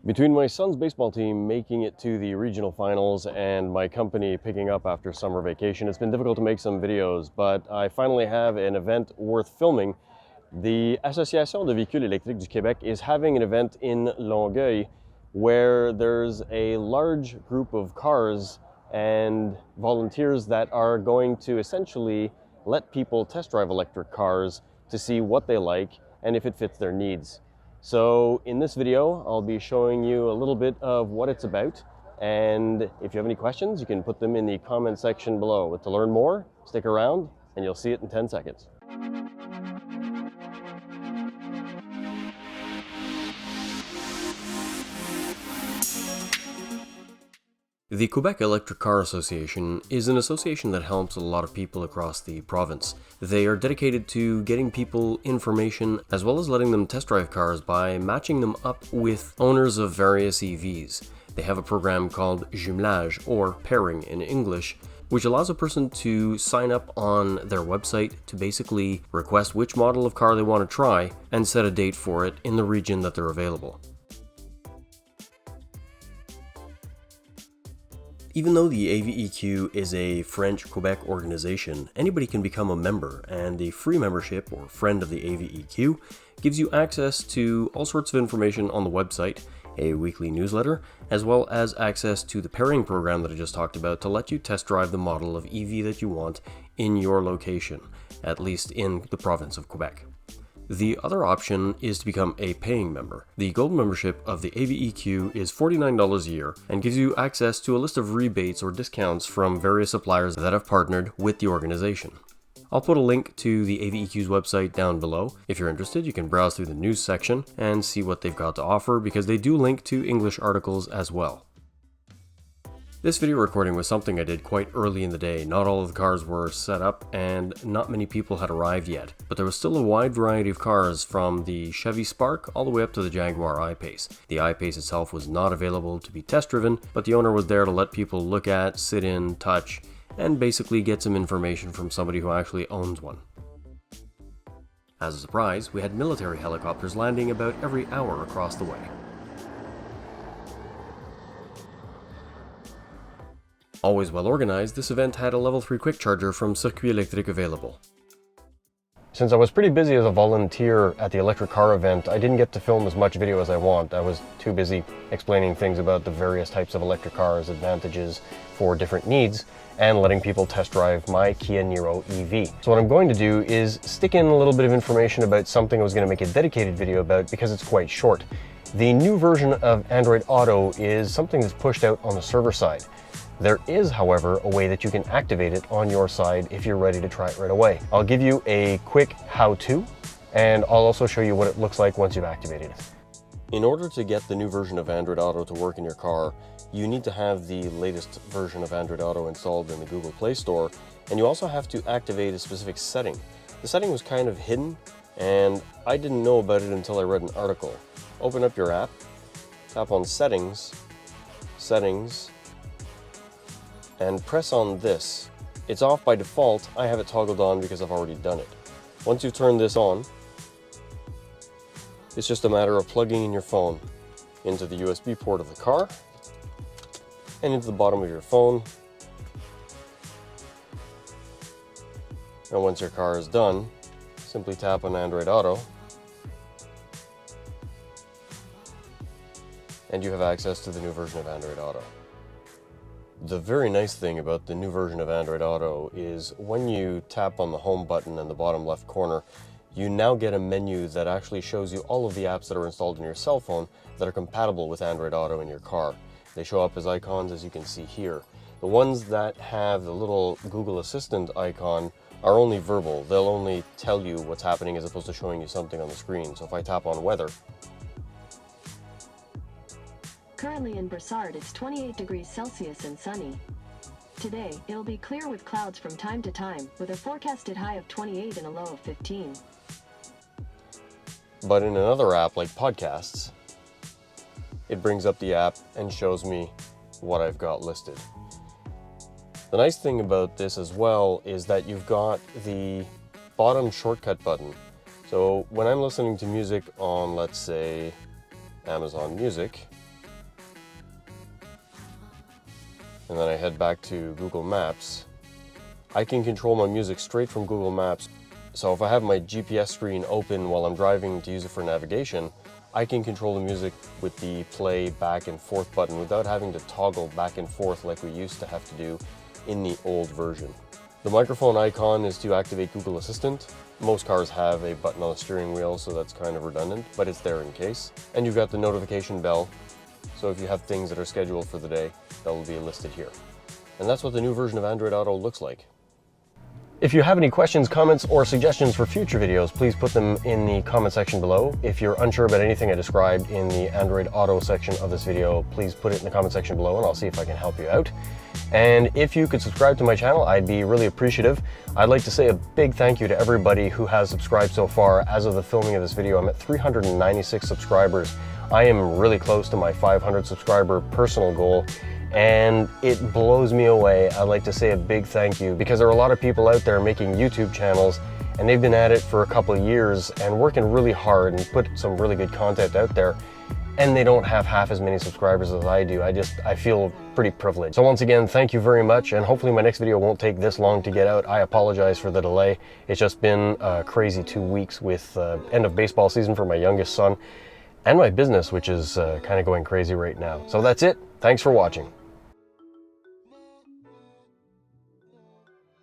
Between my son's baseball team making it to the regional finals and my company picking up after summer vacation, it's been difficult to make some videos, but I finally have an event worth filming. The Association de Véhicules Électriques du Québec is having an event in Longueuil where there's a large group of cars and volunteers that are going to essentially let people test drive electric cars to see what they like and if it fits their needs. So in this video, I'll be showing you a little bit of what it's about. And if you have any questions, you can put them in the comment section below. But to learn more, stick around and you'll see it in 10 seconds. The Quebec Electric Car Association is an association that helps a lot of people across the province. They are dedicated to getting people information as well as letting them test drive cars by matching them up with owners of various EVs. They have a program called jumelage, or pairing in English, which allows a person to sign up on their website to basically request which model of car they want to try and set a date for it in the region that they're available. Even though the AVEQ is a French Quebec organization, anybody can become a member, and the free membership, or friend of the AVEQ, gives you access to all sorts of information on the website, a weekly newsletter, as well as access to the pairing program that I just talked about to let you test drive the model of EV that you want in your location, at least in the province of Quebec. The other option is to become a paying member. The gold membership of the AVEQ is $49 a year and gives you access to a list of rebates or discounts from various suppliers that have partnered with the organization. I'll put a link to the AVEQ's website down below. If you're interested, you can browse through the news section and see what they've got to offer, because they do link to English articles as well. This video recording was something I did quite early in the day. Not all of the cars were set up and not many people had arrived yet, but there was still a wide variety of cars from the Chevy Spark all the way up to the Jaguar I-Pace. The I-Pace itself was not available to be test driven, but the owner was there to let people look at, sit in, touch, and basically get some information from somebody who actually owns one. As a surprise, we had military helicopters landing about every hour across the way. Always well organized, this event had a level 3 quick charger from Circuit Electrique available. Since I was pretty busy as a volunteer at the electric car event, I didn't get to film as much video as I want. I was too busy explaining things about the various types of electric cars, advantages for different needs, and letting people test drive my Kia Niro EV. So what I'm going to do is stick in a little bit of information about something I was going to make a dedicated video about because it's quite short. The new version of Android Auto is something that's pushed out on the server side. There is, however, a way that you can activate it on your side if you're ready to try it right away. I'll give you a quick how-to, and I'll also show you what it looks like once you've activated it. In order to get the new version of Android Auto to work in your car, you need to have the latest version of Android Auto installed in the Google Play Store, and you also have to activate a specific setting. The setting was kind of hidden, and I didn't know about it until I read an article. Open up your app, tap on Settings, and press on this. It's off by default. I have it toggled on because I've already done it. Once you turn this on, it's just a matter of plugging in your phone into the USB port of the car and into the bottom of your phone. And once your car is done, simply tap on Android Auto and you have access to the new version of Android Auto. The very nice thing about the new version of Android Auto is when you tap on the home button in the bottom left corner, you now get a menu that actually shows you all of the apps that are installed in your cell phone that are compatible with Android Auto in your car. They show up as icons, as you can see here. The ones that have the little Google Assistant icon are only verbal. They'll only tell you what's happening as opposed to showing you something on the screen. So if I tap on weather, currently in Brossard, it's 28 degrees Celsius and sunny. Today, it'll be clear with clouds from time to time, with a forecasted high of 28 and a low of 15. But in another app like Podcasts, it brings up the app and shows me what I've got listed. The nice thing about this as well is that you've got the bottom shortcut button. So when I'm listening to music on, let's say, Amazon Music, and then I head back to Google Maps, I can control my music straight from Google Maps. So if I have my GPS screen open while I'm driving to use it for navigation, I can control the music with the play back and forth button without having to toggle back and forth like we used to have to do in the old version. The microphone icon is to activate Google Assistant. Most cars have a button on the steering wheel, so that's kind of redundant, but it's there in case. And you've got the notification bell, so if you have things that are scheduled for the day, that will be listed here. And that's what the new version of Android Auto looks like. If you have any questions, comments, or suggestions for future videos, please put them in the comment section below. If you're unsure about anything I described in the Android Auto section of this video, please put it in the comment section below and I'll see if I can help you out. And if you could subscribe to my channel, I'd be really appreciative. I'd like to say a big thank you to everybody who has subscribed so far. As of the filming of this video, I'm at 396 subscribers. I am really close to my 500 subscriber personal goal, and it blows me away. I'd like to say a big thank you because there are a lot of people out there making YouTube channels and they've been at it for a couple of years and working really hard and put some really good content out there, and they don't have half as many subscribers as I do. I feel pretty privileged. So once again, thank you very much, and hopefully my next video won't take this long to get out. I apologize for the delay. It's just been a crazy 2 weeks with end of baseball season for my youngest son and my business, which is kind of going crazy right now. So that's it. Thanks for watching.